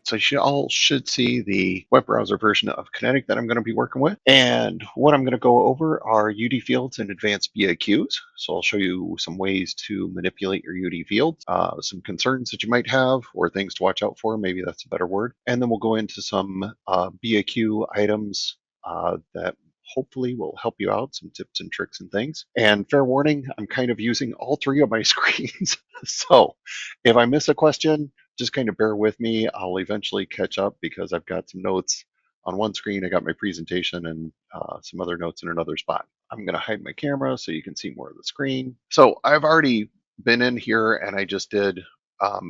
So you all should see the web browser version of Kinetic that I'm going to be working with. And what I'm going to go over are UD fields and advanced BAQs. So I'll show you some ways to manipulate your UD fields, some concerns that you might have or things to watch out for. Maybe that's a better word. And then we'll go into some BAQ items that hopefully will help you out, some tips and tricks and things. And fair warning, I'm kind of using all three of my screens. So if I miss a question, just kind of bear with me. I'll eventually catch up because I've got some notes on one screen. I got my presentation and some other notes in another spot. I'm going to hide my camera so you can see more of the screen. So I've already been in here and I just did,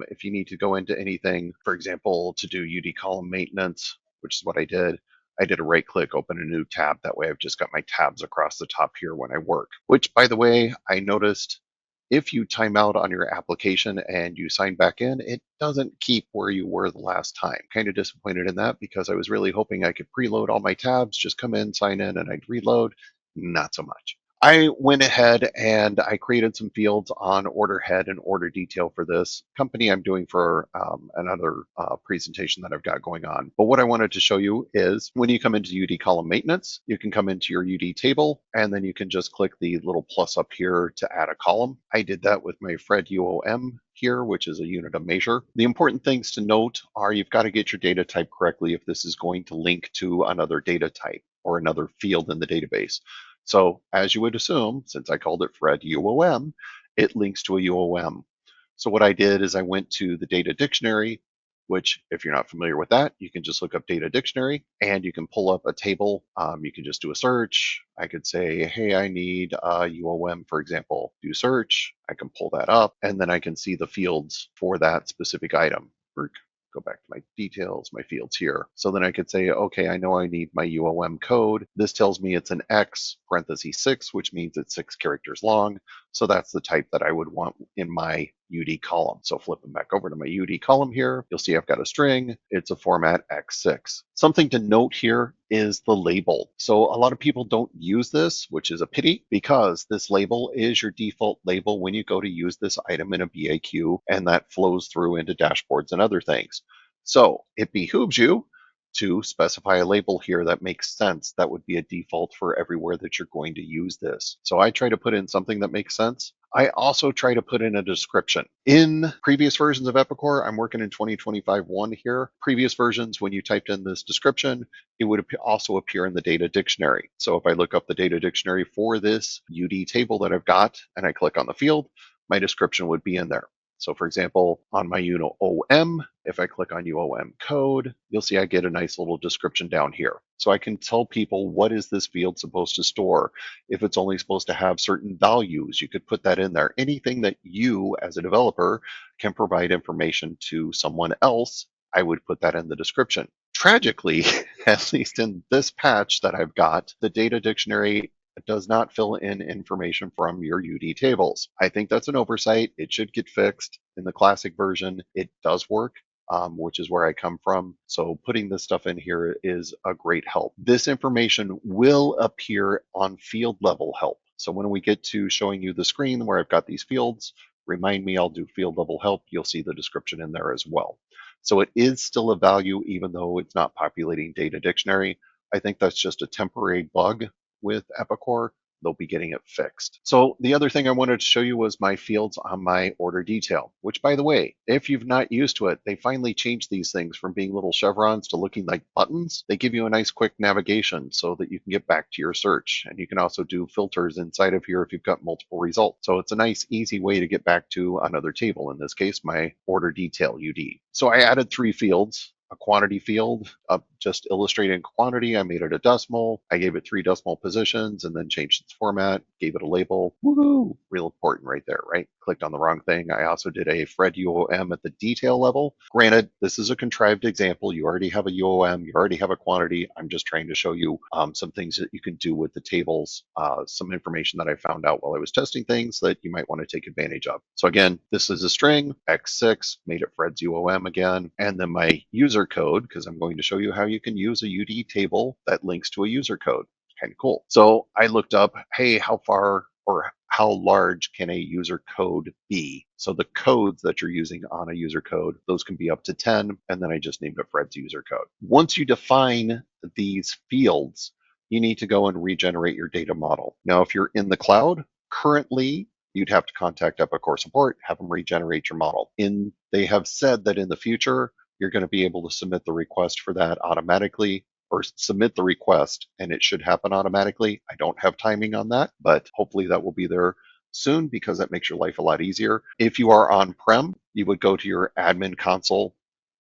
if you need to go into anything, for example, to do UD column maintenance, which is what I did a right click, open a new tab. That way I've just got my tabs across the top here when I work, which by the way, I noticed if you time out on your application and you sign back in, it doesn't keep where you were the last time. Kind of disappointed in that because I was really hoping I could preload all my tabs, just come in, sign in, and I'd reload. Not so much. I went ahead and I created some fields on order head and order detail for this company I'm doing for another presentation that I've got going on. But what I wanted to show you is when you come into UD column maintenance, you can come into your UD table and then you can just click the little plus up here to add a column. I did that with my Fred UOM here, which is a unit of measure. The important things to note are you've got to get your data type correctly if this is going to link to another data type or another field in the database. So as you would assume, since I called it Fred UOM, it links to a UOM. So what I did is I went to the data dictionary, which if you're not familiar with that, you can just look up data dictionary and you can pull up a table. You can just do a search. I could say, hey, I need a UOM, for example, do search. I can pull that up and then I can see the fields for that specific item. Go back to my details, my fields here. So then I could say, okay, I know I need my UOM code. This tells me it's an X parentheses 6, which means it's 6 characters long. So that's the type that I would want in my UD column. So flipping back over to my UD column here, you'll see I've got a string. It's a format X6. Something to note here is the label. So a lot of people don't use this, which is a pity because this label is your default label when you go to use this item in a BAQ, and that flows through into dashboards and other things. So it behooves you to specify a label here that makes sense. That would be a default for everywhere that you're going to use this. So I try to put in something that makes sense. I also try to put in a description. In previous versions of Epicor, I'm working in 2025-1 here. Previous versions, when you typed in this description, it would also appear in the data dictionary. So if I look up the data dictionary for this UD table that I've got and I click on the field, my description would be in there. So for example, on my UOM, if I click on UOM code, you'll see I get a nice little description down here. So I can tell people what is this field supposed to store. If it's only supposed to have certain values, you could put that in there. Anything that you as a developer can provide information to someone else, I would put that in the description. Tragically, at least in this patch that I've got, the data dictionary does not fill in information from your UD tables. I think that's an oversight. It should get fixed. In the classic version, it does work, which is where I come from. So putting this stuff in here is a great help. This information will appear on field level help. So when we get to showing you the screen where I've got these fields, remind me I'll do field level help. You'll see the description in there as well. So it is still a value even though it's not populating data dictionary. I think that's just a temporary bug with Epicor. They'll be getting it fixed. So the other thing I wanted to show you was my fields on my order detail, which by the way, if you've not used to it, they finally changed these things from being little chevrons to looking like buttons. They give you a nice quick navigation so that you can get back to your search. And you can also do filters inside of here if you've got multiple results. So it's a nice, easy way to get back to another table. In this case, my order detail UD. So I added 3 fields. A quantity field, just illustrating quantity. I made it a decimal. I gave it 3 decimal positions and then changed its format, gave it a label. Woohoo! Real important right there, right? Clicked on the wrong thing. I also did a Fred UOM at the detail level. Granted, this is a contrived example. You already have a UOM, you already have a quantity. I'm just trying to show you some things that you can do with the tables, some information that I found out while I was testing things that you might want to take advantage of. So again, this is a string, X6, made it Fred's UOM again, and then my user code, because I'm going to show you how you can use a UD table that links to a user code. Kind of cool. So I looked up, hey, how far or how large can a user code be? So the codes that you're using on a user code, those can be up to 10, and then I just named it Fred's user code. Once you define these fields, you need to go and regenerate your data model. Now, if you're in the cloud, currently you'd have to contact Epicor support, have them regenerate your model. They have said that in the future, you're going to be able to submit the request for that automatically, or submit the request and it should happen automatically. I don't have timing on that, but hopefully that will be there soon because that makes your life a lot easier. If you are on-prem, you would go to your admin console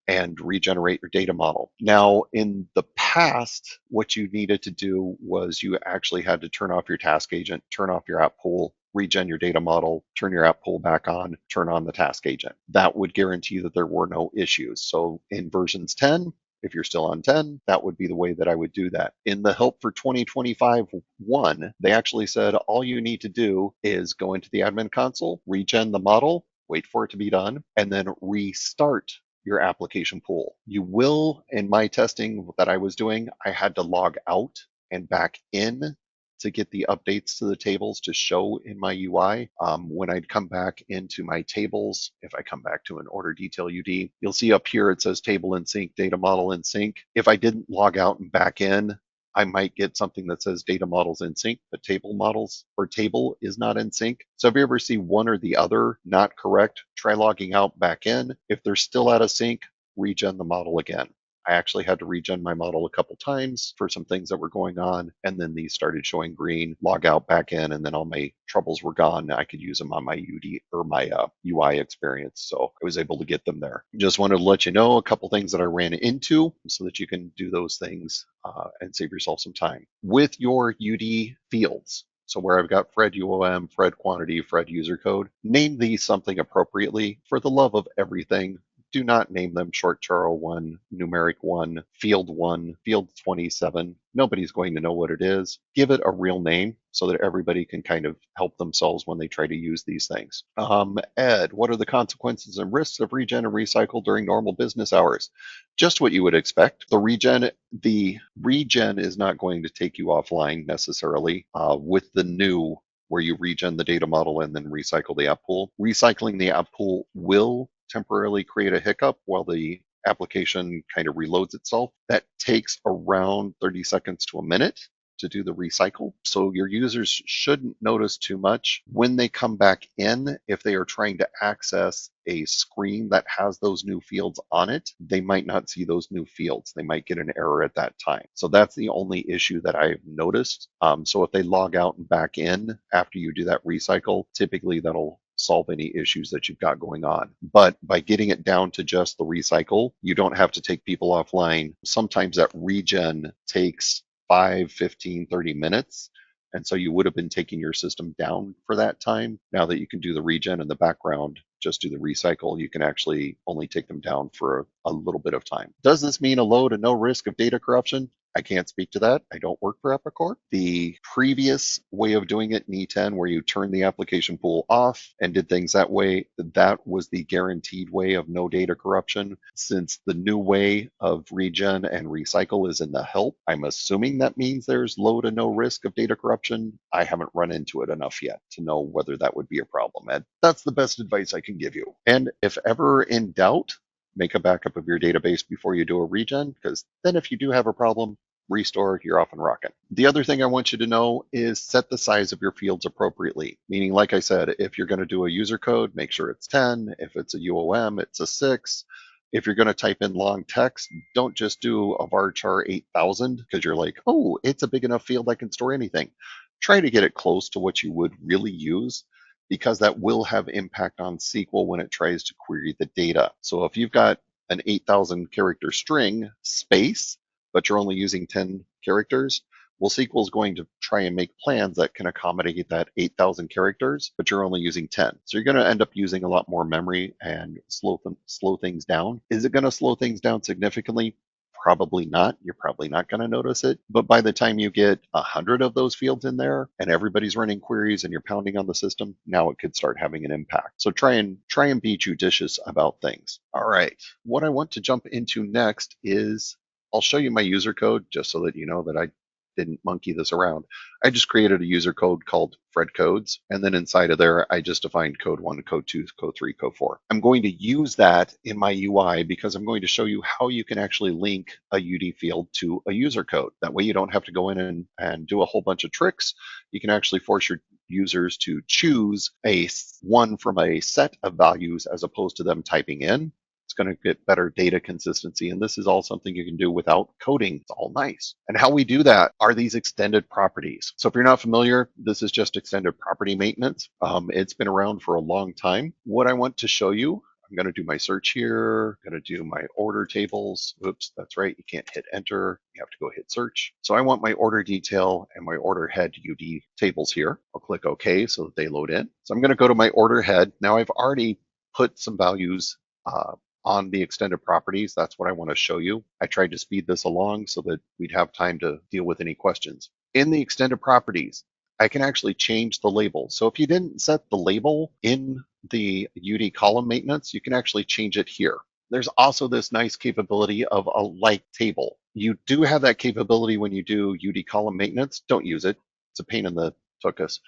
and regenerate your data model. Now, in the past, what you needed to do was you actually had to turn off your task agent, turn off your app pool, regen your data model, turn your app pool back on, turn on the task agent. That would guarantee that there were no issues. So in versions 10, if you're still on 10, that would be the way that I would do that. In the help for 2025 1, they actually said all you need to do is go into the admin console, regen the model, wait for it to be done, and then restart your application pool. You will, in my testing that I was doing, I had to log out and back in to get the updates to the tables to show in my UI. When I'd come back into my tables, if I come back to an order detail UD, you'll see up here it says table in sync, data model in sync. If I didn't log out and back in, I might get something that says data models in sync, but table models or table is not in sync. So if you ever see one or the other not correct, try logging out back in. If they're still out of sync, regen the model again. I actually had to regen my model a couple times for some things that were going on, and then these started showing green, log out back in, and then all my troubles were gone. I could use them on my UD or my UI experience, so I was able to get them there. Just wanted to let you know a couple things that I ran into so that you can do those things and save yourself some time. With your UD fields, so where I've got Fred UOM, Fred quantity, Fred user code, name these something appropriately. For the love of everything, do not name them short char 1, numeric 1, field 27. Nobody's going to know what it is. Give it a real name so that everybody can kind of help themselves when they try to use these things. Ed, what are the consequences and risks of regen and recycle during normal business hours? Just what you would expect. The regen is not going to take you offline necessarily with the new where you regen the data model and then recycle the app pool. Recycling the app pool will temporarily create a hiccup while the application kind of reloads itself. That takes around 30 seconds to a minute to do the recycle. So your users shouldn't notice too much. When they come back in, if they are trying to access a screen that has those new fields on it, they might not see those new fields. They might get an error at that time. So that's the only issue that I've noticed. So if they log out and back in after you do that recycle, typically that'll solve any issues that you've got going on. But by getting it down to just the recycle, you don't have to take people offline. Sometimes that regen takes 5, 15, 30 minutes. And so you would have been taking your system down for that time. Now that you can do the regen in the background, just do the recycle, you can actually only take them down for a little bit of time. Does this mean a low to no risk of data corruption? I can't speak to that. I don't work for Epicor. The previous way of doing it in E10, where you turn the application pool off and did things that way, that was the guaranteed way of no data corruption. Since the new way of regen and recycle is in the help, I'm assuming that means there's low to no risk of data corruption. I haven't run into it enough yet to know whether that would be a problem, Ed. That's the best advice I can give you. And if ever in doubt, make a backup of your database before you do a regen, because then if you do have a problem, restore, you're off and rocking. The other thing I want you to know is set the size of your fields appropriately. Meaning, like I said, if you're going to do a user code, make sure it's 10. If it's a UOM, it's a 6. If you're going to type in long text, don't just do a varchar 8000 because you're like, oh, it's a big enough field I can store anything. Try to get it close to what you would really use, because that will have impact on SQL when it tries to query the data. So if you've got an 8,000 character string space, but you're only using 10 characters, well, SQL is going to try and make plans that can accommodate that 8,000 characters, but you're only using 10. So you're going to end up using a lot more memory and slow things down. Is it going to slow things down significantly? Probably not. You're probably not going to notice it. But by the time you get 100 of those fields in there and everybody's running queries and you're pounding on the system, now it could start having an impact. So try and be judicious about things. All right. What I want to jump into next is I'll show you my user code just so that you know that I didn't monkey this around. I just created a user code called Fred Codes, and then inside of there, I just defined code 1, code 2, code 3, code 4. I'm going to use that in my UI because I'm going to show you how you can actually link a UD field to a user code. That way you don't have to go in and do a whole bunch of tricks. You can actually force your users to choose one from a set of values as opposed to them typing in. It's going to get better data consistency. And this is all something you can do without coding. It's all nice. And how we do that are these extended properties. So if you're not familiar, this is just extended property maintenance. It's been around for a long time. What I want to show you, I'm going to do my search here. I'm going to do my order tables. Oops, that's right. You can't hit enter. You have to go hit search. So I want my order detail and my order head UD tables here. I'll click OK so that they load in. So I'm going to go to my order head. Now I've already put some values on the extended properties. That's what I want to show you. I tried to speed this along so that we'd have time to deal with any questions. In the extended properties, I can actually change the label. So if you didn't set the label in the UD column maintenance, you can actually change it here. There's also this nice capability of a like table. You do have that capability when you do UD column maintenance. Don't use it. It's a pain in the tuchus.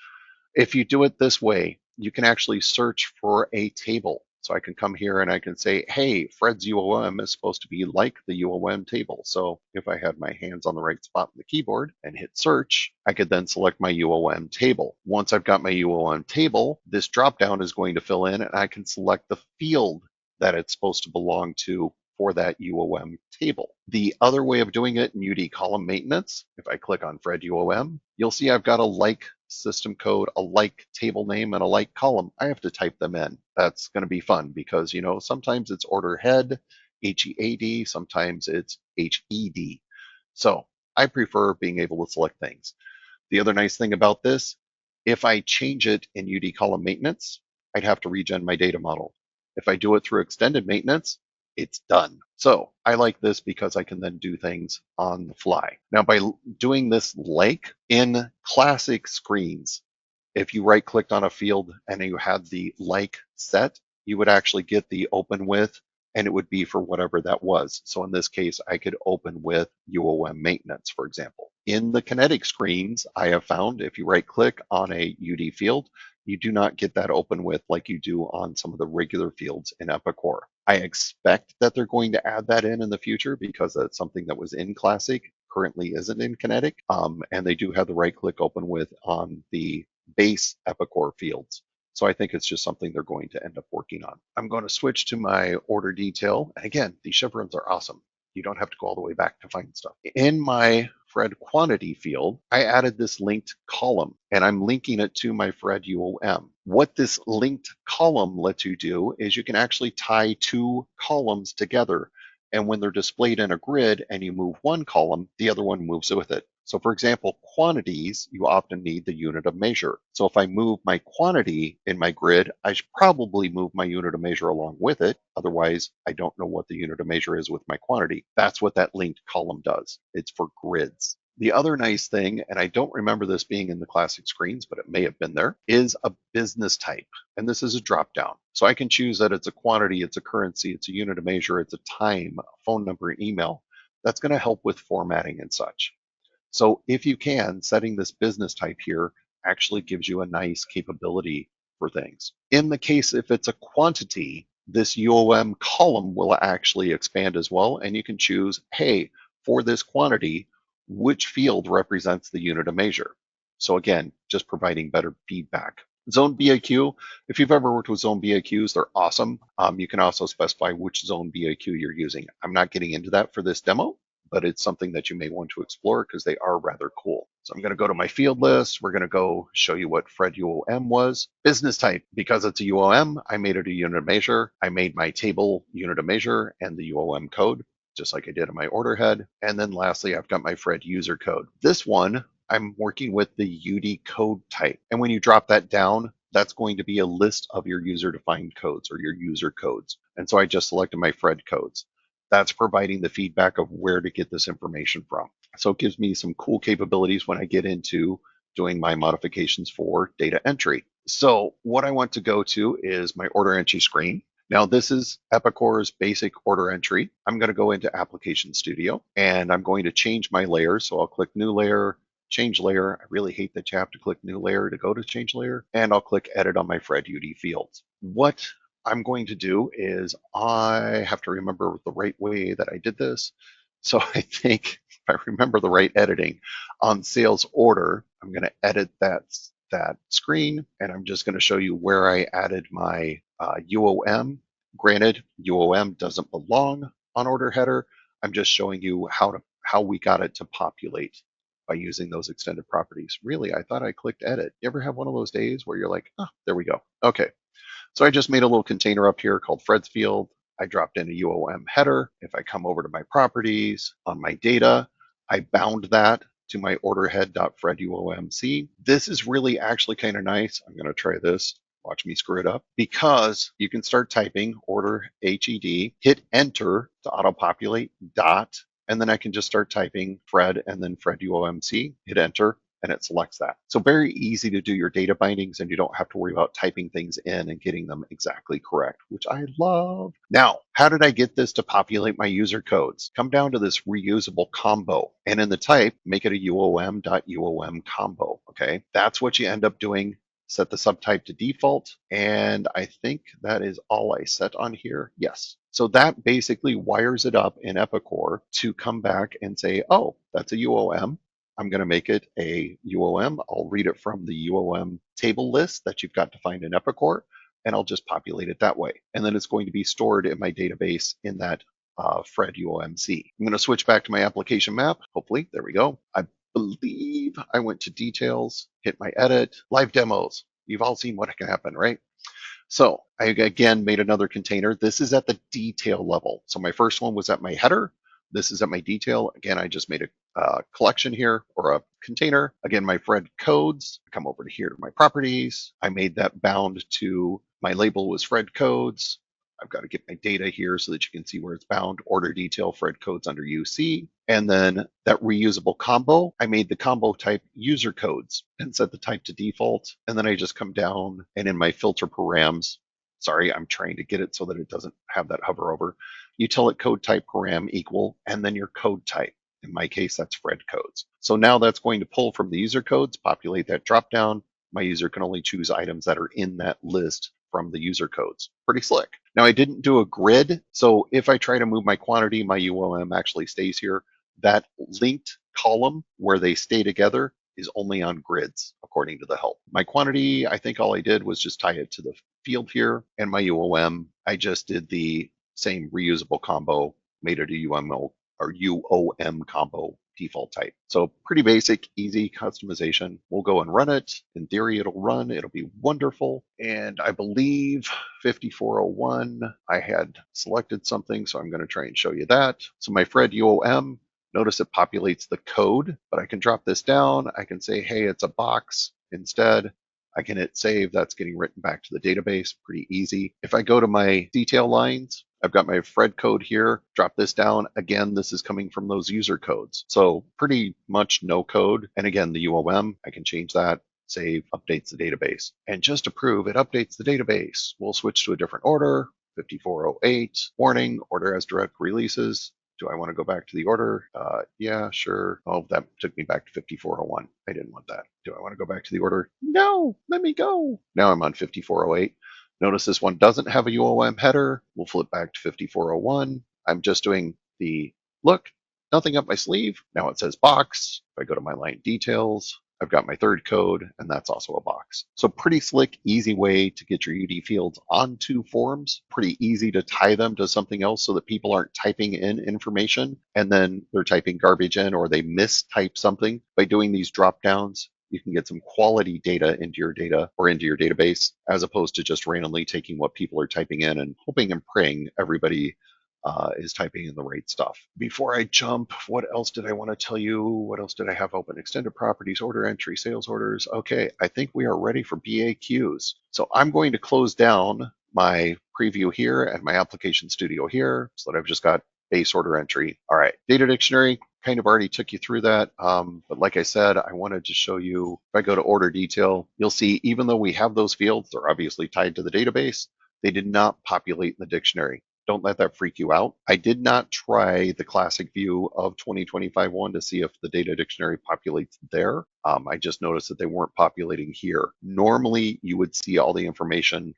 If you do it this way, you can actually search for a table. So I can come here and I can say, hey, Fred's UOM is supposed to be like the UOM table. So if I had my hands on the right spot on the keyboard and hit search, I could then select my UOM table. Once I've got my UOM table, this dropdown is going to fill in and I can select the field that it's supposed to belong to for that UOM table. The other way of doing it in UD column maintenance, if I click on Fred UOM, you'll see I've got a like system code, a like table name, and a like column. I have to type them in. That's going to be fun because, you know, sometimes it's order head, HEAD, sometimes it's HED. So I prefer being able to select things. The other nice thing about this, if I change it in UD column maintenance, I'd have to regen my data model. If I do it through extended maintenance, it's done. So I like this because I can then do things on the fly. Now, by doing this like in classic screens, if you right clicked on a field and you had the like set, you would actually get the open with, and it would be for whatever that was. So in this case, I could open with UOM maintenance, for example. In the Kinetic screens, I have found if you right click on a UD field, you do not get that open with like you do on some of the regular fields in Epicor. I expect that they're going to add that in the future because that's something that was in Classic, currently isn't in Kinetic. And they do have the right click open with on the base Epicor fields. So I think it's just something they're going to end up working on. I'm going to switch to my order detail. And again, these chevrons are awesome. You don't have to go all the way back to find stuff. In my Fred quantity field, I added this linked column and I'm linking it to my Fred UOM. What this linked column lets you do is you can actually tie two columns together. And when they're displayed in a grid and you move one column, the other one moves with it. So for example, quantities, you often need the unit of measure. So if I move my quantity in my grid, I should probably move my unit of measure along with it. Otherwise, I don't know what the unit of measure is with my quantity. That's what that linked column does. It's for grids. The other nice thing, and I don't remember this being in the classic screens, but it may have been there, is a business type. And this is a drop-down. So I can choose that it's a quantity, it's a currency, it's a unit of measure, it's a time, a phone number, and email. That's going to help with formatting and such. So if you can, setting this business type here actually gives you a nice capability for things. In the case if it's a quantity, this UOM column will actually expand as well. And you can choose, hey, for this quantity, which field represents the unit of measure? So again, just providing better feedback. Zone BAQ, if you've ever worked with zone BAQs, they're awesome. You can also specify which zone BAQ you're using. I'm not getting into that for this demo, but it's something that you may want to explore because they are rather cool. So I'm going to go to my field list. We're going to go show you what Fred UOM was. Business type, because it's a UOM, I made it a unit of measure. I made my table unit of measure and the UOM code, just like I did in my order head. And then lastly, I've got my Fred user code. This one, I'm working with the UD code type. And when you drop that down, that's going to be a list of your user-defined codes or your user codes. And so I just selected my Fred codes. That's providing the feedback of where to get this information from. So it gives me some cool capabilities when I get into doing my modifications for data entry. So what I want to go to is my order entry screen. Now this is Epicor's basic order entry. I'm going to go into Application Studio and I'm going to change my layer. So I'll click New Layer, Change Layer. I really hate that you have to click New Layer to go to Change Layer. And I'll click Edit on my Fred UD fields. What I'm going to do is I have to remember the right way that I did this. So I think if I remember the right editing on sales order, I'm going to edit that screen, and I'm just going to show you where I added my UOM. Granted, UOM doesn't belong on order header. I'm just showing you how we got it to populate by using those extended properties. Really, I thought I clicked edit. You ever have one of those days where you're like, oh, there we go. Okay, so I just made a little container up here called Fred's field. I dropped in a UOM header. If I come over to my properties on my data, I bound that to my orderhead.fredUOMC. This is really actually kind of nice. I'm going to try this. Watch me screw it up, because you can start typing order HED, hit enter to auto populate dot, and then I can just start typing Fred and then Fred UOMC, hit enter, and it selects that. So very easy to do your data bindings, and you don't have to worry about typing things in and getting them exactly correct, which I love. Now, how did I get this to populate my user codes? Come down to this reusable combo, and in the type, make it a UOM.UOM combo, okay? That's what you end up doing. Set the subtype to default, and I think that is all I set on here. Yes. So that basically wires it up in Epicor to come back and say, oh, that's a UOM. I'm going to make it a UOM. I'll read it from the UOM table list that you've got defined in Epicor, and I'll just populate it that way. And then it's going to be stored in my database in that Fred UOMC. I'm going to switch back to my application map. Hopefully, there we go. I believe I went to details, hit my edit, live demos. You've all seen what can happen, right? So I again made another container. This is at the detail level. So my first one was at my header. This is at my detail. Again, I just made a collection here, or a container. Again, my Fred codes. I come over to here to my properties. I made that bound to my label was Fred codes. I've got to get my data here so that you can see where it's bound. Order detail, Fred codes under UC. And then that reusable combo, I made the combo type user codes and set the type to default. And then I just come down, and in my filter params, sorry, I'm trying to get it so that it doesn't have that hover over. You tell it code type param equal, and then your code type. In my case, that's Fred codes. So now that's going to pull from the user codes, populate that dropdown. My user can only choose items that are in that list from the user codes. Pretty slick. Now I didn't do a grid, so if I try to move my quantity, my UOM actually stays here. That linked column where they stay together is only on grids, according to the help. My quantity, I think all I did was just tie it to the field here, and my UOM, I just did the same reusable combo, made it a UOM combo default type. So pretty basic, easy customization. We'll go and run it. In theory, it'll run. It'll be wonderful. And I believe 5401, I had selected something, so I'm going to try and show you that. So my Fred UOM, notice it populates the code, but I can drop this down. I can say, hey, it's a box instead. I can hit save. That's getting written back to the database. Pretty easy. If I go to my detail lines, I've got my Fred code here. Drop this down. Again, this is coming from those user codes. So pretty much no code. And again, the UOM, I can change that. Save, updates the database. And just to prove it updates the database, we'll switch to a different order. 5408, warning, order as direct releases. Do I want to go back to the order? Yeah, sure. Oh, that took me back to 5401. I didn't want that. Do I want to go back to the order? No, let me go. Now I'm on 5408. Notice this one doesn't have a UOM header. We'll flip back to 5401. I'm just doing the look, nothing up my sleeve. Now it says box. If I go to my line details, I've got my third code, and that's also a box. So pretty slick, easy way to get your UD fields onto forms. Pretty easy to tie them to something else so that people aren't typing in information and then they're typing garbage in, or they mistype something. By doing these drop downs, you can get some quality data into your data or into your database, as opposed to just randomly taking what people are typing in and hoping and praying everybody is typing in the right stuff. Before I jump, what else did I want to tell you? What else did I have open? Extended properties, order entry, sales orders. Okay, I think we are ready for BAQs. So I'm going to close down my preview here and my application studio here so that I've just got base order entry. All right, data dictionary, kind of already took you through that. But like I said, I wanted to show you, if I go to order detail, you'll see even though we have those fields, they're obviously tied to the database. they did not populate in the dictionary. Don't let that freak you out. I did not try the classic view of 2025 one to see if the data dictionary populates there. I just noticed that they weren't populating here. Normally, you would see all the information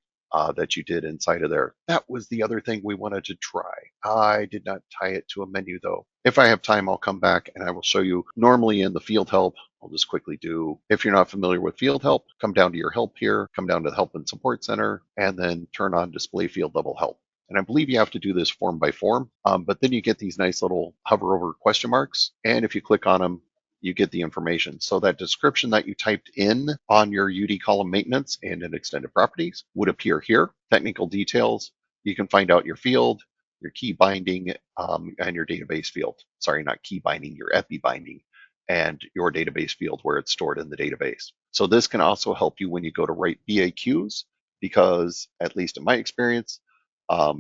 that you did inside of there. That was the other thing we wanted to try. I did not tie it to a menu though. If I have time, I'll come back and I will show you. Normally in the field help, I'll just quickly do, if you're not familiar with field help, come down to your help here, come down to the help and support center, and then turn on display field level help. And I believe you have to do this form by form, but then you get these nice little hover over question marks. And if you click on them, you get the information. So that description that you typed in on your UD column maintenance and in extended properties would appear here. Technical details, you can find out your field, your key binding, and your database field. Sorry, not key binding, your epi binding and your database field where it's stored in the database. So this can also help you when you go to write BAQs, because at least in my experience,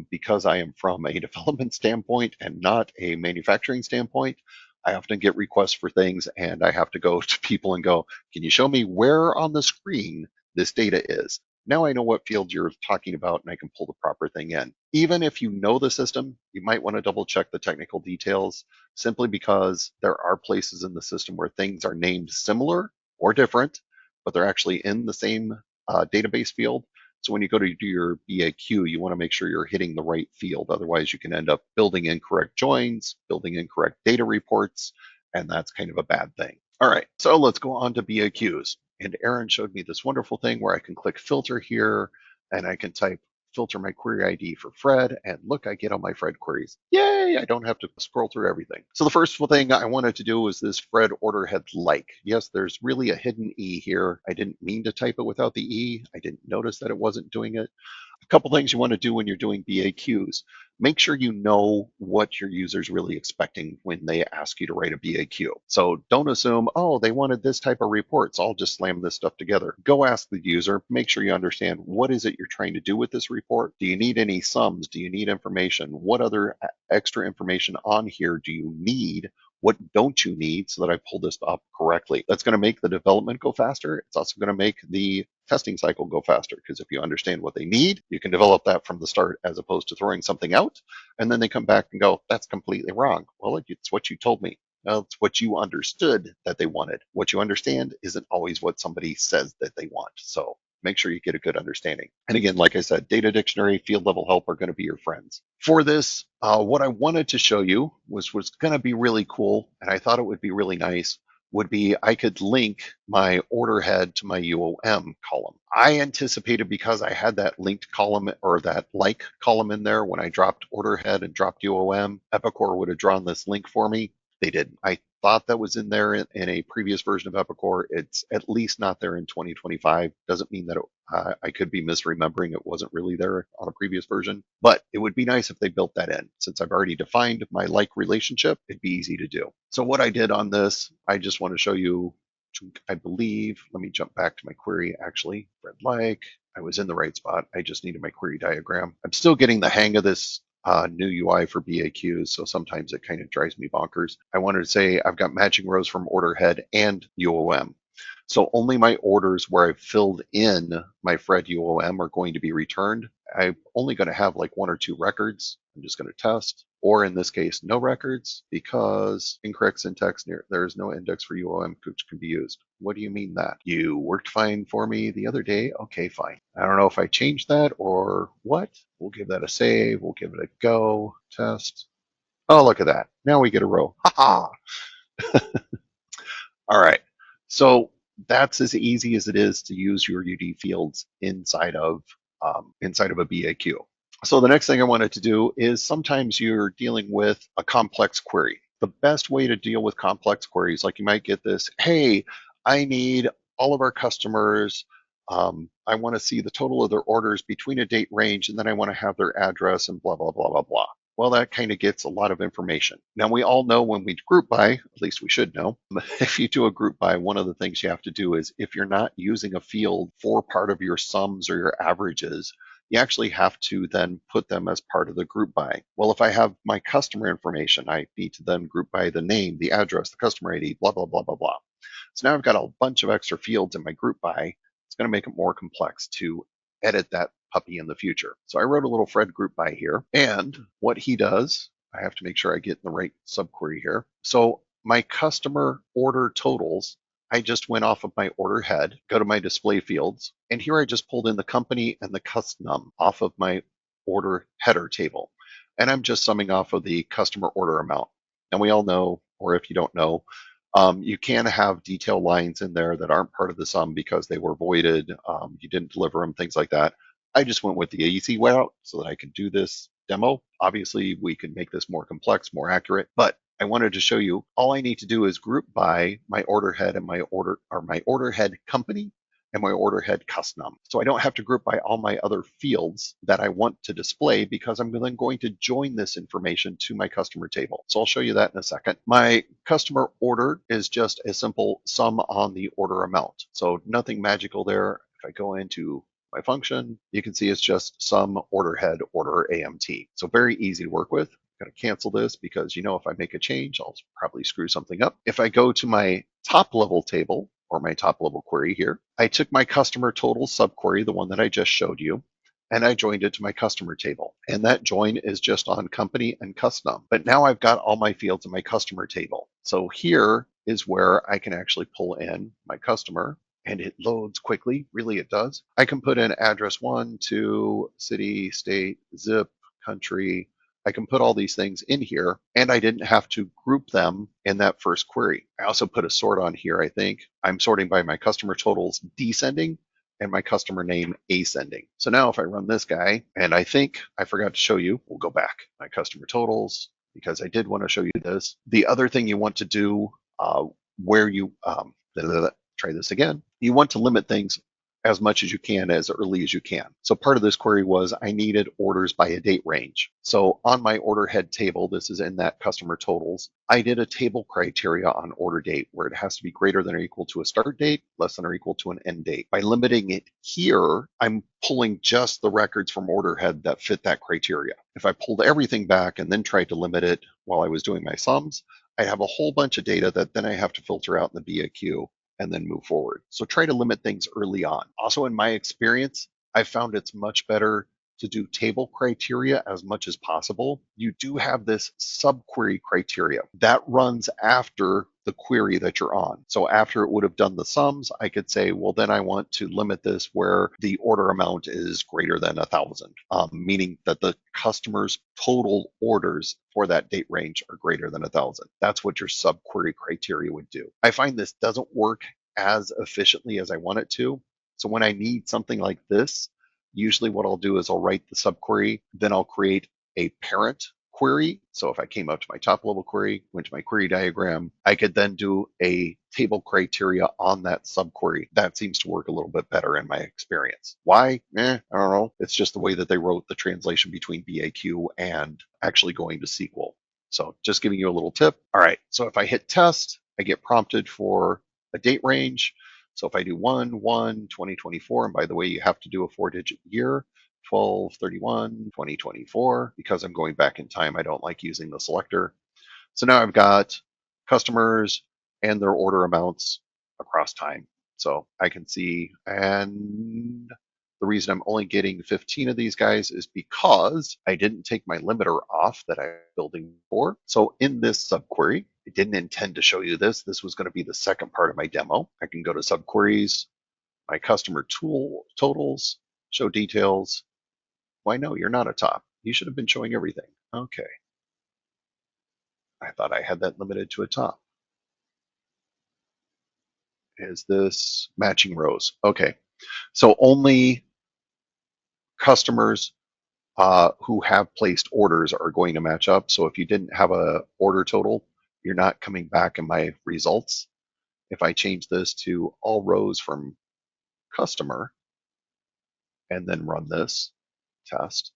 because I am from a development standpoint and not a manufacturing standpoint, I often get requests for things and I have to go to people and go, can you show me where on the screen this data is? Now I know what field you're talking about and I can pull the proper thing in. Even if you know the system, you might want to double check the technical details simply because there are places in the system where things are named similar or different, but they're actually in the same database field. So when you go to do your BAQ, you want to make sure you're hitting the right field. Otherwise, you can end up building incorrect joins, building incorrect data reports, and that's kind of a bad thing. All right, so let's go on to BAQs. And Aaron showed me this wonderful thing where I can click filter here, and I can type filter my query ID for Fred, and look, I get all my Fred queries. Yay, I don't have to scroll through everything. So the first thing I wanted to do was this Fred order head like. Yes, there's really a hidden E here. I didn't mean to type it without the E. I didn't notice that it wasn't doing it. A couple things you want to do when you're doing BAQs. Make sure you know what your user's really expecting when they ask you to write a BAQ. So don't assume, oh, they wanted this type of report, so I'll just slam this stuff together. Go ask the user, make sure you understand what is it you're trying to do with this report. Do you need any sums? Do you need information? What other extra information on here do you need? What don't you need so that I pull this up correctly? That's going to make the development go faster. It's also going to make the testing cycle go faster, because if you understand what they need, you can develop that from the start as opposed to throwing something out and then they come back and go, that's completely wrong. Well, it's what you told me. It's what you understood that they wanted. What you understand isn't always what somebody says that they want. So make sure you get a good understanding. And again, like I said, data dictionary, field level help are going to be your friends. For this, what I wanted to show you was going to be really cool, and I thought it would be really nice, would be I could link my order head to my UOM column. I anticipated, because I had that linked column or that like column in there when I dropped order head and dropped UOM, Epicor would have drawn this link for me. They didn't. I thought that was in there in a previous version of Epicor. It's at least not there in 2025. Doesn't mean that I could be misremembering. It wasn't really there on a previous version, but it would be nice if they built that in. Since I've already defined my like relationship, it'd be easy to do. So what I did on this, I just want to show you, I believe, let me jump back to my query actually. Red like, I was in the right spot. I just needed my query diagram. I'm still getting the hang of this new UI for BAQs, so sometimes it kind of drives me bonkers. I wanted to say I've got matching rows from order head and UOM. So only my orders where I've filled in my Fred UOM are going to be returned. I'm only going to have like 1 or 2 records. I'm just going to test, or in this case, no records, because incorrect syntax, there's no index for UOM which can be used. What do you mean that? You worked fine for me the other day? Okay, fine. I don't know if I changed that or what. We'll give that a save. We'll give it a go. Test. Oh, look at that. Now we get a row. Ha ha. All right. So that's as easy as it is to use your UD fields inside of a BAQ. So the next thing I wanted to do is, sometimes you're dealing with a complex query. The best way to deal with complex queries, like you might get this, hey, I need all of our customers, I want to see the total of their orders between a date range, and then I want to have their address and blah, blah, blah, blah, blah. Well, that kind of gets a lot of information. Now, we all know when we group by, at least we should know, if you do a group by, one of the things you have to do is, if you're not using a field for part of your sums or your averages, you actually have to then put them as part of the group by. Well, if I have my customer information, I need to then group by the name, the address, the customer ID, blah, blah, blah, blah, blah. So now I've got a bunch of extra fields in my group by. It's going to make it more complex to edit that puppy in the future. So I wrote a little Fred group by here. And what he does, I have to make sure I get in the right subquery here. So my customer order totals, I just went off of my order head, go to my display fields, and here I just pulled in the company and the custom off of my order header table. And I'm just summing off of the customer order amount. And we all know, or if you don't know, you can have detail lines in there that aren't part of the sum because they were voided, you didn't deliver them, things like that. I just went with the easy way out so that I could do this demo. Obviously, we can make this more complex, more accurate, but I wanted to show you all I need to do is group by my order head and my order head company and my order head custom. So I don't have to group by all my other fields that I want to display because I'm then going to join this information to my customer table. So I'll show you that in a second. My customer order is just a simple sum on the order amount. So nothing magical there. If I go into my function, you can see it's just sum order head order AMT. So very easy to work with. I'm going to cancel this because if I make a change, I'll probably screw something up. If I go to my top level table, or my top level query here, I took my customer total subquery, the one that I just showed you, and I joined it to my customer table. And that join is just on company and custom. But now I've got all my fields in my customer table. So here is where I can actually pull in my customer, and it loads quickly. Really, it does. I can put in address 1, 2, city, state, zip, country. I can put all these things in here, and I didn't have to group them in that first query. I also put a sort on here, I think. I'm sorting by my customer totals descending and my customer name ascending. So now if I run this guy, and I think I forgot to show you, we'll go back. My customer totals, because I did want to show you this. The other thing you want to do where you, try this again, you want to limit things as much as you can as early as you can. So part of this query was I needed orders by a date range. So on my order head table, this is in that customer totals, I did a table criteria on order date where it has to be greater than or equal to a start date, less than or equal to an end date. By limiting it here, I'm pulling just the records from order head that fit that criteria. If I pulled everything back and then tried to limit it while I was doing my sums, I have a whole bunch of data that then I have to filter out in the BAQ and then move forward. So try to limit things early on. Also, in my experience, I found it's much better to do table criteria as much as possible. You do have this subquery criteria that runs after the query that you're on. So after it would have done the sums, I could say, well, then I want to limit this where the order amount is greater than 1,000, meaning that the customer's total orders for that date range are greater than 1,000. That's what your subquery criteria would do. I find this doesn't work as efficiently as I want it to. So when I need something like this, usually what I'll do is I'll write the subquery, then I'll create a parent query. So if I came up to my top level query, went to my query diagram, I could then do a table criteria on that subquery. That seems to work a little bit better in my experience. Why? I don't know. It's just the way that they wrote the translation between BAQ and actually going to SQL. So just giving you a little tip. All right. So if I hit test, I get prompted for a date range. So if I do 1/1/2024, and by the way, you have to do a 4-digit year, 12/31/2024, because I'm going back in time, I don't like using the selector. So now I've got customers and their order amounts across time. So I can see, and the reason I'm only getting 15 of these guys is because I didn't take my limiter off that I'm building for. So in this subquery, I didn't intend to show you this. This was going to be the second part of my demo. I can go to subqueries, my customer tool totals, show details. Why no, you're not a top. You should have been showing everything. Okay. I thought I had that limited to a top. Is this matching rows? Okay. So only customers who have placed orders are going to match up. So if you didn't have a order total, you're not coming back in my results. If I change this to all rows from customer and then run this test,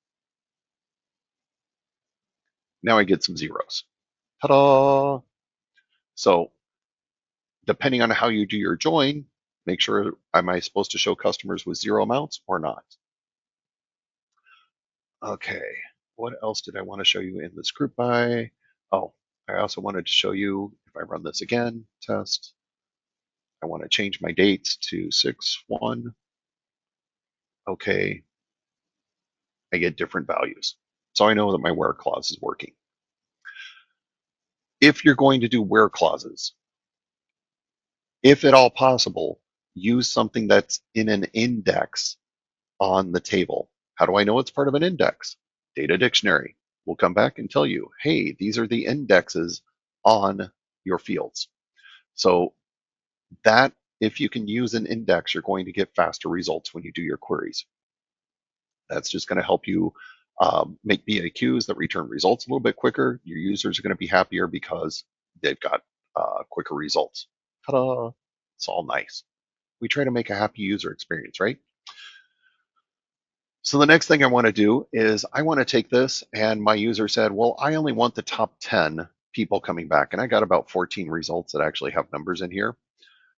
now I get some zeros. Ta-da! So depending on how you do your join, make sure, am I supposed to show customers with 0 amounts or not? Okay, what else did I want to show you in this group by? Oh, I also wanted to show you, if I run this again, test, I want to change my dates to 6/1. Okay, I get different values. So I know that my where clause is working. If you're going to do where clauses, if at all possible, use something that's in an index on the table. How do I know it's part of an index? Data dictionary will come back and tell you, hey, these are the indexes on your fields. So that if you can use an index, you're going to get faster results when you do your queries. That's just going to help you make BAQs that return results a little bit quicker. Your users are going to be happier because they've got quicker results. Ta-da! It's all nice. We try to make a happy user experience, right? So the next thing I want to do is I want to take this, and my user said, well, I only want the top 10 people coming back. And I got about 14 results that actually have numbers in here.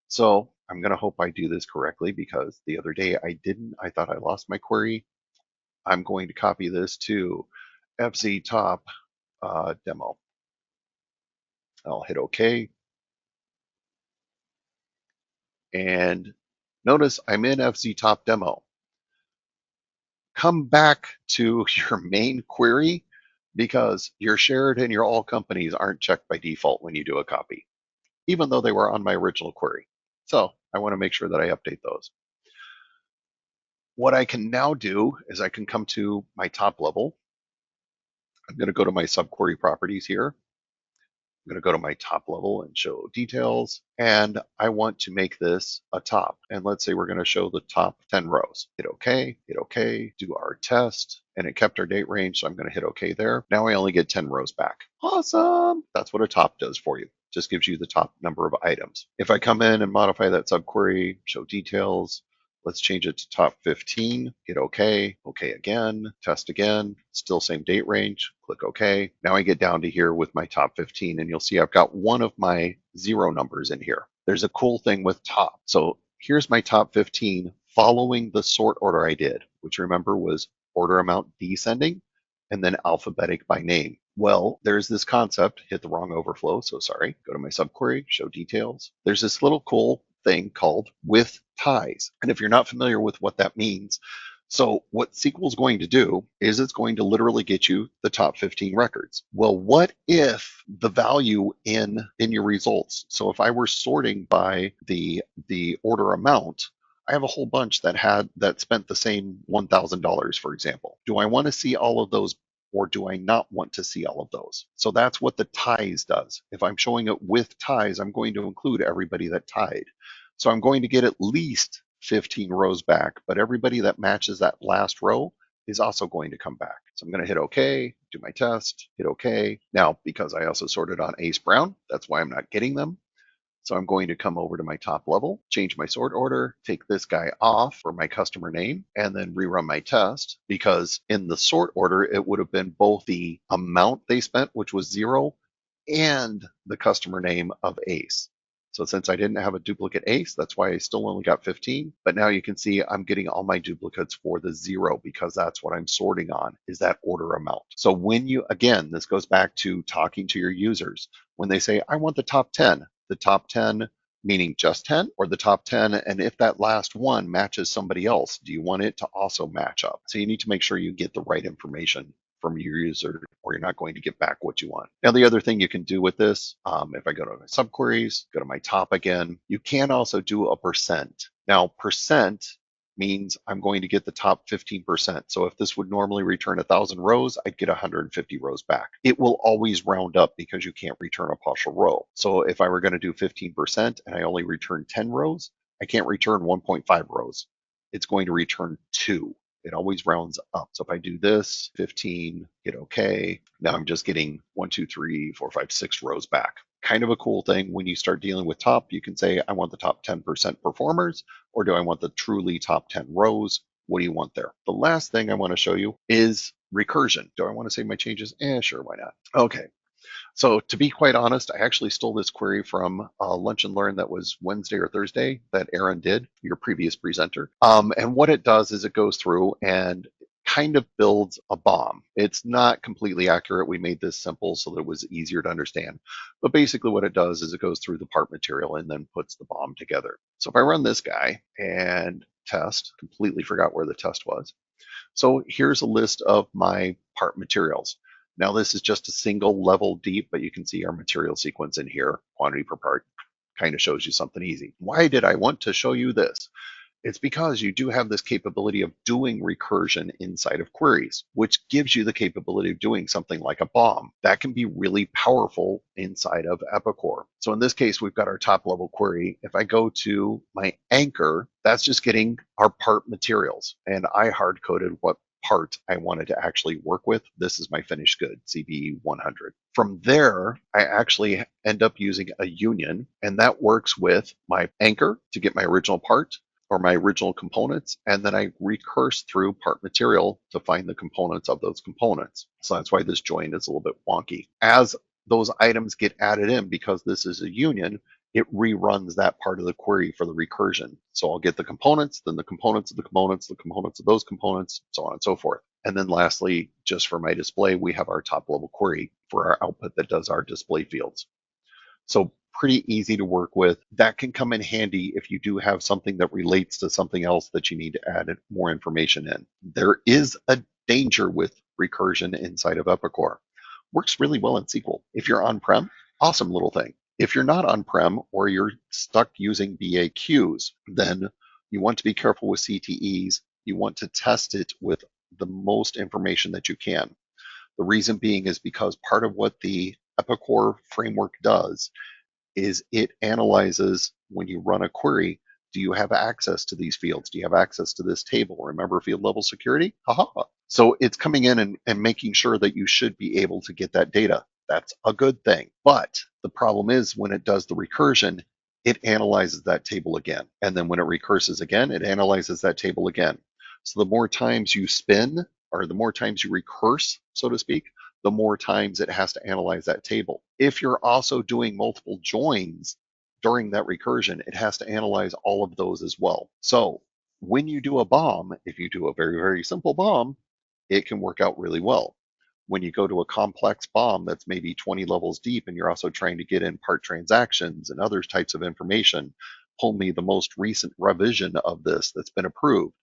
So I'm going to hope I do this correctly, because the other day I didn't. I thought I lost my query. I'm going to copy this to FZ top demo. I'll hit OK. And notice I'm in FZ top demo. Come back to your main query, because your shared and your all companies aren't checked by default when you do a copy, even though they were on my original query. So I want to make sure that I update those. What I can now do is I can come to my top level. I'm going to go to my subquery properties here. I'm going to go to my top level and show details, and I want to make this a top. And let's say we're going to show the top 10 rows. Hit OK, do our test, and it kept our date range, so I'm going to hit OK there. Now I only get 10 rows back. Awesome! That's what a top does for you. Just gives you the top number of items. If I come in and modify that subquery, show details, let's change it to top 15, hit OK, OK again, test again, still same date range, click OK. Now I get down to here with my top 15, and you'll see I've got one of my 0 numbers in here. There's a cool thing with top. So here's my top 15 following the sort order I did, which remember was order amount descending and then alphabetic by name. Well, there's this concept, hit the wrong overflow, so sorry. Go to my subquery, show details. There's this little cool thing called with ties. And if you're not familiar with what that means, so what SQL is going to do is it's going to literally get you the top 15 records. Well, what if the value in your results? So if I were sorting by the order amount, I have a whole bunch that spent the same $1,000, for example. Do I want to see all of those, or do I not want to see all of those? So that's what the ties does. If I'm showing it with ties, I'm going to include everybody that tied. So I'm going to get at least 15 rows back, but everybody that matches that last row is also going to come back. So I'm going to hit OK, do my test, hit OK. Now, because I also sorted on Ace Brown, that's why I'm not getting them. So I'm going to come over to my top level, change my sort order, take this guy off for my customer name, and then rerun my test, because in the sort order, it would have been both the amount they spent, which was 0, and the customer name of Ace. So since I didn't have a duplicate Ace, that's why I still only got 15. But now you can see I'm getting all my duplicates for the 0, because that's what I'm sorting on, is that order amount. So when you, again, this goes back to talking to your users. When they say, I want the top 10 meaning just 10, or the top 10, and if that last one matches somebody else, do you want it to also match up? So you need to make sure you get the right information from your user, or you're not going to get back what you want. Now, the other thing you can do with this, if I go to my subqueries, go to my top again, you can also do a percent. Now, percent means I'm going to get the top 15%. So if this would normally return 1,000 rows, I'd get 150 rows back. It will always round up because you can't return a partial row. So if I were going to do 15% and I only return 10 rows, I can't return 1.5 rows. It's going to return 2. It always rounds up. So if I do this, 15, hit OK, now I'm just getting 1, 2, 3, 4, 5, 6 rows back. Kind of a cool thing. When you start dealing with top, you can say, I want the top 10% performers, or do I want the truly top 10 rows? What do you want there? The last thing I want to show you is recursion. Do I want to save my changes? Sure, why not? Okay. So to be quite honest, I actually stole this query from Lunch and Learn that was Wednesday or Thursday that Aaron did, your previous presenter. And what it does is it goes through and kind of builds a bomb. It's not completely accurate. We made this simple so that it was easier to understand. But basically what it does is it goes through the part material and then puts the bomb together. So if I run this guy and test, completely forgot where the test was. So here's a list of my part materials. Now this is just a single level deep, but you can see our material sequence in here. Quantity per part kind of shows you something easy. Why did I want to show you this? It's because you do have this capability of doing recursion inside of queries, which gives you the capability of doing something like a bomb. That can be really powerful inside of Epicor. So in this case, we've got our top level query. If I go to my anchor, that's just getting our part materials. And I hard coded what part I wanted to actually work with. This is my finished good, CB 100. From there, I actually end up using a union, and that works with my anchor to get my original part, or my original components, and then I recurse through part material to find the components of those components. So that's why this join is a little bit wonky. As those items get added in, because this is a union, it reruns that part of the query for the recursion. So I'll get the components, then the components of the components, the components of those components, so on and so forth. And then lastly, just for my display, we have our top level query for our output that does our display fields. So pretty easy to work with. That can come in handy if you do have something that relates to something else that you need to add more information in. There is a danger with recursion inside of Epicor. Works really well in SQL. If you're on-prem, awesome little thing. If you're not on-prem or you're stuck using BAQs, then you want to be careful with CTEs. You want to test it with the most information that you can. The reason being is because part of what the Epicor framework does is it analyzes when you run a query, do you have access to these fields? Do you have access to this table? Remember field level security? Haha. So it's coming in and making sure that you should be able to get that data. That's a good thing. But the problem is when it does the recursion, it analyzes that table again. And then when it recurses again, it analyzes that table again. So the more times you spin, or the more times you recurse, so to speak, the more times it has to analyze that table. If you're also doing multiple joins during that recursion, it has to analyze all of those as well. So when you do a bomb, if you do a very, very simple bomb, it can work out really well. When you go to a complex bomb that's maybe 20 levels deep and you're also trying to get in part transactions and other types of information, pull me the most recent revision of this that's been approved,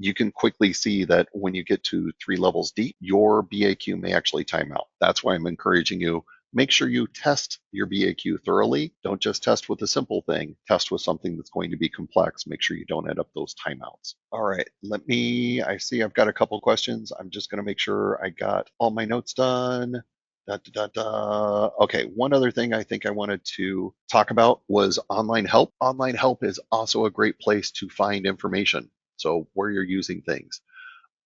you can quickly see that when you get to 3 levels deep, your BAQ may actually time out. That's why I'm encouraging you, make sure you test your BAQ thoroughly. Don't just test with a simple thing, test with something that's going to be complex. Make sure you don't end up those timeouts. All right, I see I've got a couple questions. I'm just gonna make sure I got all my notes done. Okay, one other thing I think I wanted to talk about was online help. Online help is also a great place to find information. So where you're using things.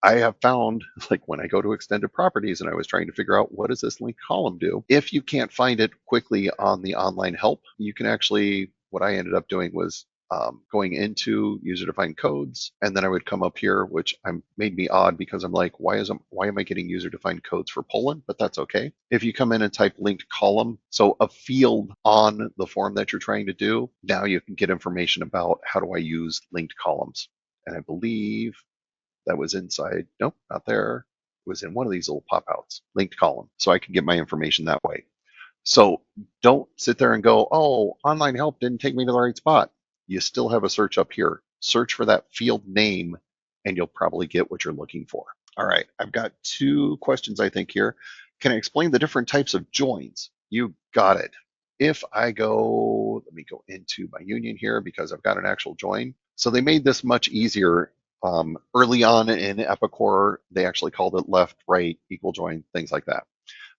I have found, like when I go to extended properties and I was trying to figure out what does this linked column do, if you can't find it quickly on the online help, you can actually, what I ended up doing was going into user-defined codes, and then I would come up here, which made me odd because I'm like, why am I getting user-defined codes for Poland? But that's okay. If you come in and type linked column, so a field on the form that you're trying to do, now you can get information about how do I use linked columns. And I believe that was inside, nope, not there. It was in one of these little pop outs, linked column. So I can get my information that way. So don't sit there and go, oh, online help didn't take me to the right spot. You still have a search up here. Search for that field name and you'll probably get what you're looking for. All right, I've got 2 questions I think here. Can I explain the different types of joins? You got it. If I go, let me go into my union here because I've got an actual join. So they made this much easier. Early on in Epicor, they actually called it left, right, equal join, things like that.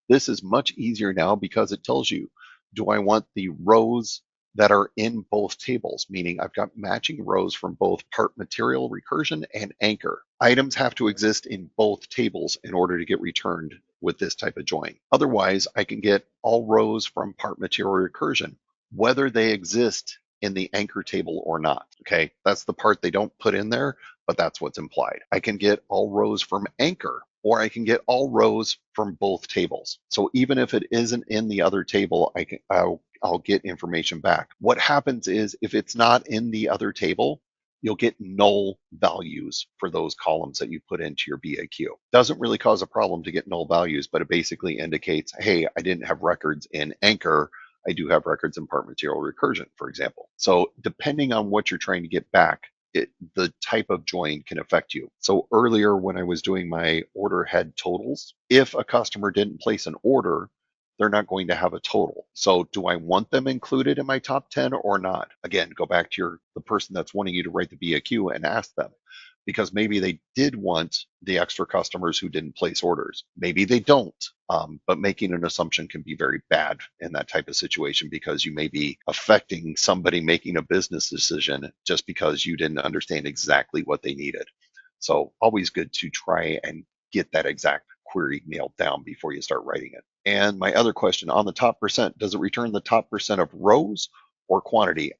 This is much easier now because it tells you, do I want the rows that are in both tables, meaning I've got matching rows from both part material recursion and anchor. Items have to exist in both tables in order to get returned with this type of join. Otherwise, I can get all rows from part material recursion, whether they exist in the anchor table or not. Okay, that's the part they don't put in there, but that's what's implied. I can get all rows from anchor, or I can get all rows from both tables. So even if it isn't in the other table, I'll get information back. What happens is if it's not in the other table, you'll get null values for those columns that you put into your BAQ. Doesn't really cause a problem to get null values, but it basically indicates, hey, I didn't have records in anchor. I do have records in part material recursion, for example. So depending on what you're trying to get back, the type of join can affect you. So earlier when I was doing my order head totals, if a customer didn't place an order, they're not going to have a total. So do I want them included in my top 10 or not? Again, go back to the person that's wanting you to write the BAQ and ask them, because maybe they did want the extra customers who didn't place orders. Maybe they don't. But making an assumption can be very bad in that type of situation, because you may be affecting somebody making a business decision just because you didn't understand exactly what they needed. So always good to try and get that exact query nailed down before you start writing it. And my other question on the top percent, does it return the top percent of rows or quantity?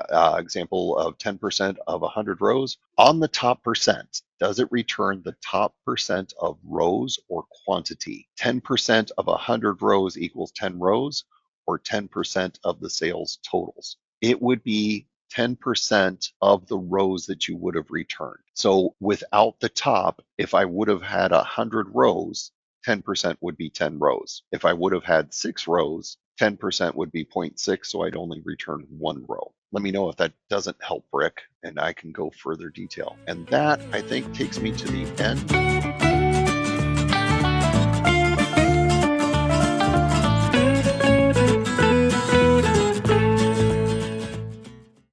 Example of 10% of 100 rows. On the top percent, does it return the top percent of rows or quantity? 10% of 100 rows equals 10 rows, or 10% of the sales totals? It would be 10% of the rows that you would have returned. So without the top, if I would have had 100 rows, 10% would be 10 rows. If I would have had 6 rows, 10% would be 0.6, so I'd only return 1 row. Let me know if that doesn't help, Rick, and I can go further detail. And that, I think, takes me to the end